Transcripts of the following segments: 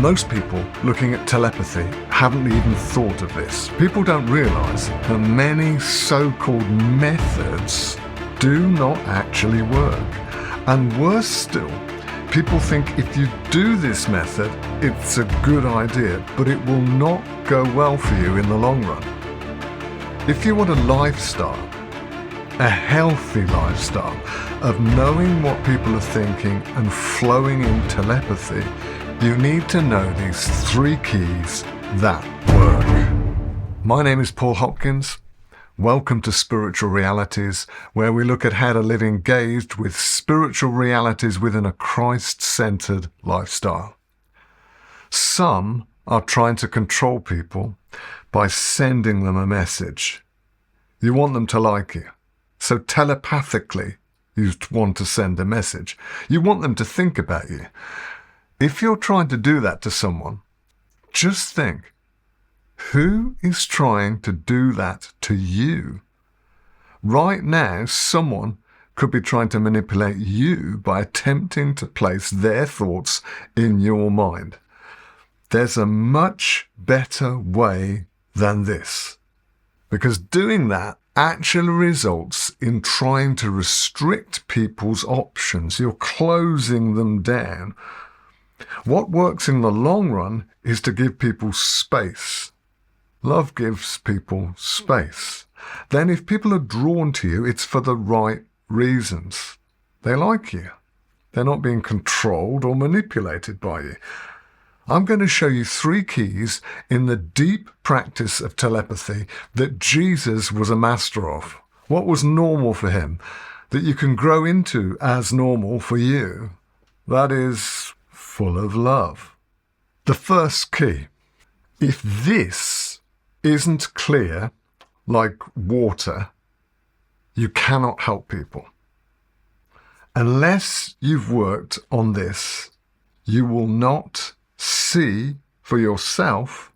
Most people looking at telepathy haven't even thought of this. People don't realise that many so-called methods do not actually work. And worse still, people think if you do this method, it's a good idea, but it will not go well for you in the long run. If you want a lifestyle, a healthy lifestyle of knowing what people are thinking and flowing in telepathy, you need to know these 3 keys that work. My name is Paul Hopkins. Welcome to Spiritual Realities, where we look at how to live engaged with spiritual realities within a Christ-centered lifestyle. Some are trying to control people by sending them a message. You want them to like you. So telepathically, you want to send a message. You want them to think about you. If you're trying to do that to someone, just think, who is trying to do that to you? Right now, someone could be trying to manipulate you by attempting to place their thoughts in your mind. There's a much better way than this, because doing that actually results in trying to restrict people's options. You're closing them down. What works in the long run is to give people space. Love gives people space. Then if people are drawn to you, it's for the right reasons. They like you. They're not being controlled or manipulated by you. I'm going to show you 3 keys in the deep practice of telepathy that Jesus was a master of. What was normal for him, that you can grow into as normal for you. That is full of love. The first key. If this isn't clear, like water, you cannot help people. Unless you've worked on this, you will not see for yourself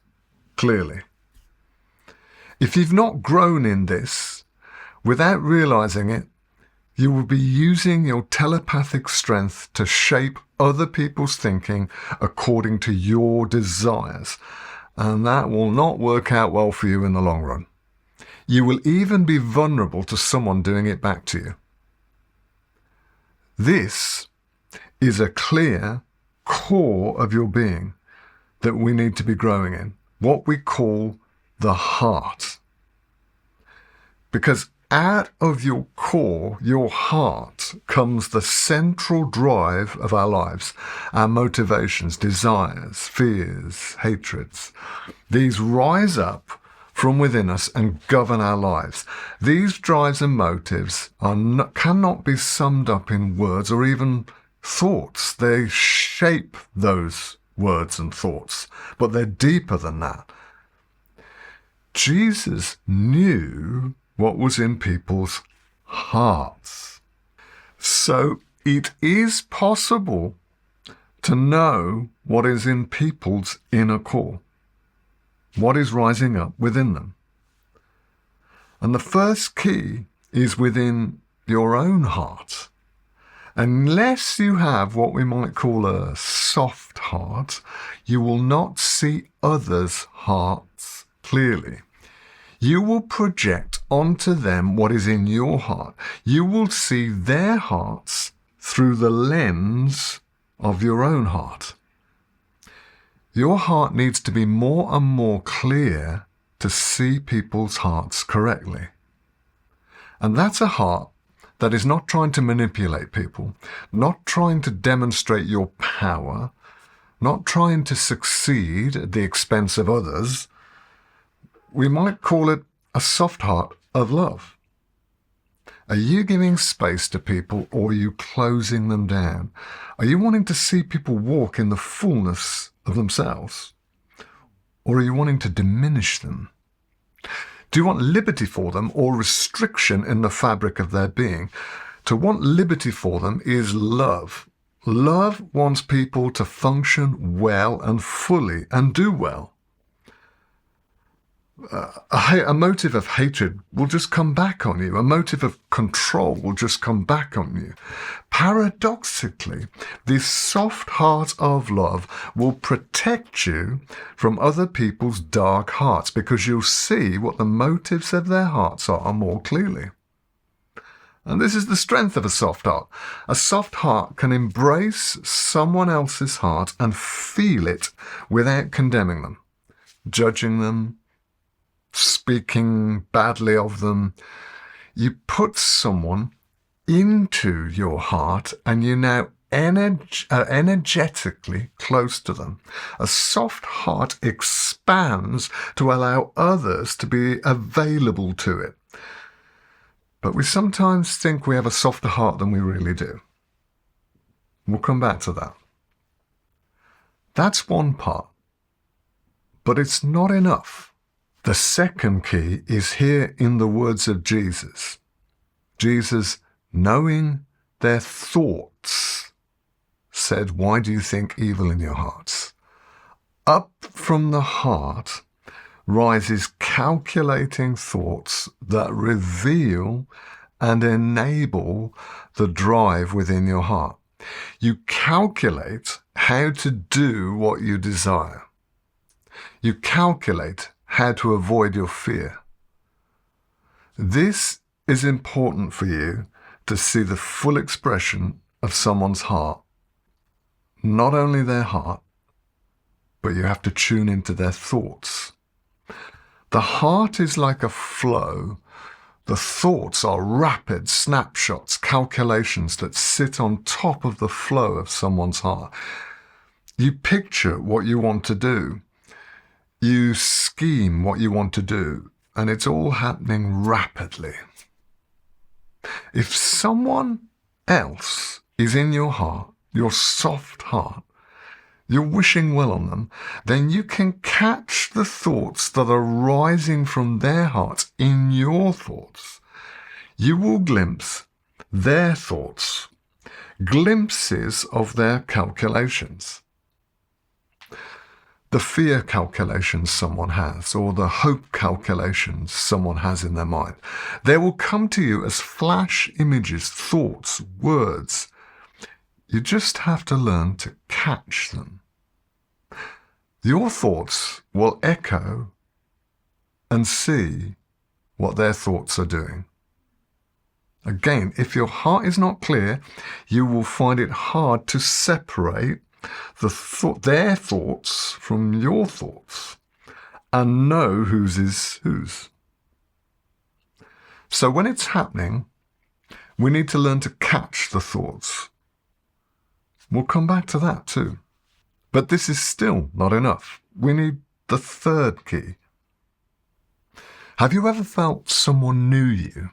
clearly. If you've not grown in this, without realizing it, you will be using your telepathic strength to shape other people's thinking according to your desires, and that will not work out well for you in the long run. You will even be vulnerable to someone doing it back to you. This is a clear core of your being that we need to be growing in, what we call the heart. Because out of your core, your heart, comes the central drive of our lives, our motivations, desires, fears, hatreds. These rise up from within us and govern our lives. These drives and motives cannot be summed up in words or even thoughts. They shape those words and thoughts, but they're deeper than that. Jesus knew what was in people's hearts. So it is possible to know what is in people's inner core, what is rising up within them. And the first key is within your own heart. Unless you have what we might call a soft heart, you will not see others' hearts clearly. You will project onto them what is in your heart. You will see their hearts through the lens of your own heart. Your heart needs to be more and more clear to see people's hearts correctly. And that's a heart that is not trying to manipulate people, not trying to demonstrate your power, not trying to succeed at the expense of others. We might call it a soft heart of love. Are you giving space to people, or are you closing them down? Are you wanting to see people walk in the fullness of themselves, or are you wanting to diminish them? Do you want liberty for them or restriction in the fabric of their being? To want liberty for them is love. Love wants people to function well and fully and do well. A motive of hatred will just come back on you. A motive of control will just come back on you. Paradoxically, this soft heart of love will protect protect you from other people's dark hearts, because you'll see what the motives of their hearts are more clearly. And this is the strength of a soft heart. A soft heart can embrace someone else's heart and feel it without condemning them, judging them, speaking badly of them. You put someone into your heart and you now are energetically close to them. A soft heart expands to allow others to be available to it. But we sometimes think we have a softer heart than we really do. We'll come back to that. That's one part. But it's not enough. The second key is here in the words of Jesus. Jesus, knowing their thoughts, said, "Why do you think evil in your hearts?" Up from the heart rises calculating thoughts that reveal and enable the drive within your heart. You calculate how to do what you desire. You calculate how to avoid your fear. This is important for you to see the full expression of someone's heart. Not only their heart, but you have to tune into their thoughts. The heart is like a flow. The thoughts are rapid snapshots, calculations that sit on top of the flow of someone's heart. You picture what you want to do. You scheme what you want to do, and it's all happening rapidly. If someone else is in your heart, your soft heart, you're wishing well on them, then you can catch the thoughts that are rising from their hearts in your thoughts. You will glimpse their thoughts, glimpses of their calculations. The fear calculations someone has, or the hope calculations someone has in their mind. They will come to you as flash images, thoughts, words. You just have to learn to catch them. Your thoughts will echo and see what their thoughts are doing. Again, if your heart is not clear, you will find it hard to separate their thoughts from your thoughts and know whose is whose. So when it's happening, we need to learn to catch the thoughts. We'll come back to that too. But this is still not enough. We need the third key. Have you ever felt someone knew you?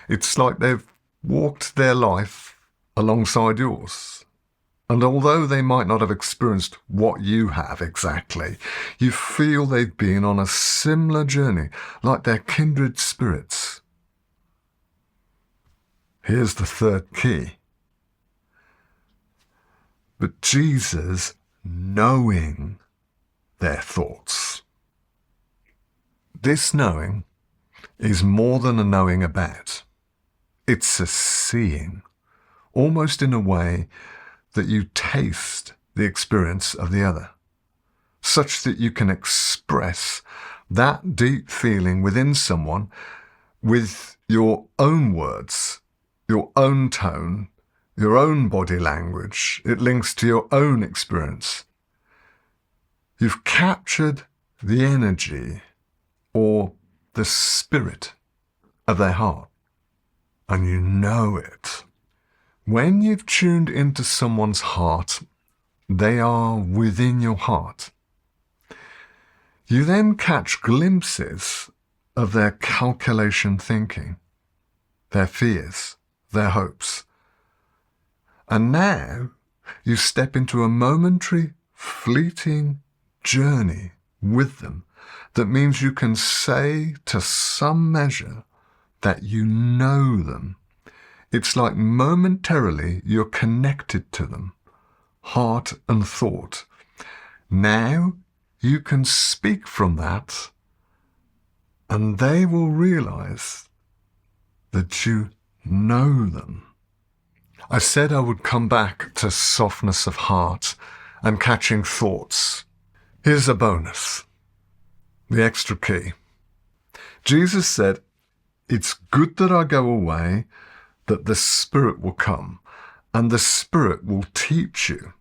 It's like they've walked their life alongside yours. And although they might not have experienced what you have exactly, you feel they've been on a similar journey, like they're kindred spirits. Here's the third key. But Jesus knowing their thoughts. This knowing is more than a knowing about. It's a seeing, almost in a way that you taste the experience of the other, such that you can express that deep feeling within someone with your own words, your own tone, your own body language. It links to your own experience. You've captured the energy or the spirit of their heart, and you know it. When you've tuned into someone's heart, they are within your heart. You then catch glimpses of their calculation thinking, their fears, their hopes. And now you step into a momentary, fleeting journey with them that means you can say to some measure that you know them. It's like momentarily you're connected to them, heart and thought. Now you can speak from that, and they will realize that you know them. I said I would come back to softness of heart and catching thoughts. Here's a bonus. The extra key. Jesus said, "It's good that I go away, that the Spirit will come, and the Spirit will teach you."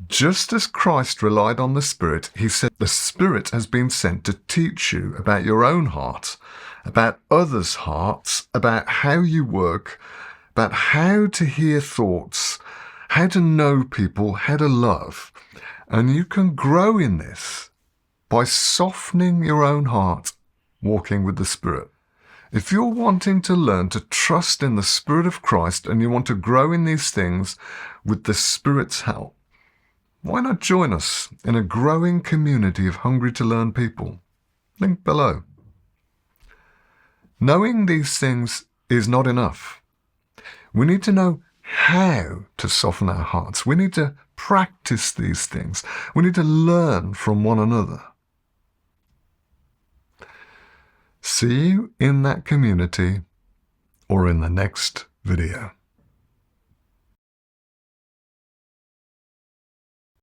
Just as Christ relied on the Spirit, he said the Spirit has been sent to teach you about your own heart, about others' hearts, about how you work, about how to hear thoughts, how to know people, how to love. And you can grow in this by softening your own heart, walking with the Spirit. If you're wanting to learn to trust in the Spirit of Christ and you want to grow in these things with the Spirit's help, why not join us in a growing community of hungry to learn people? Link below. Knowing these things is not enough. We need to know how to soften our hearts. We need to practice these things. We need to learn from one another. See you in that community or in the next video.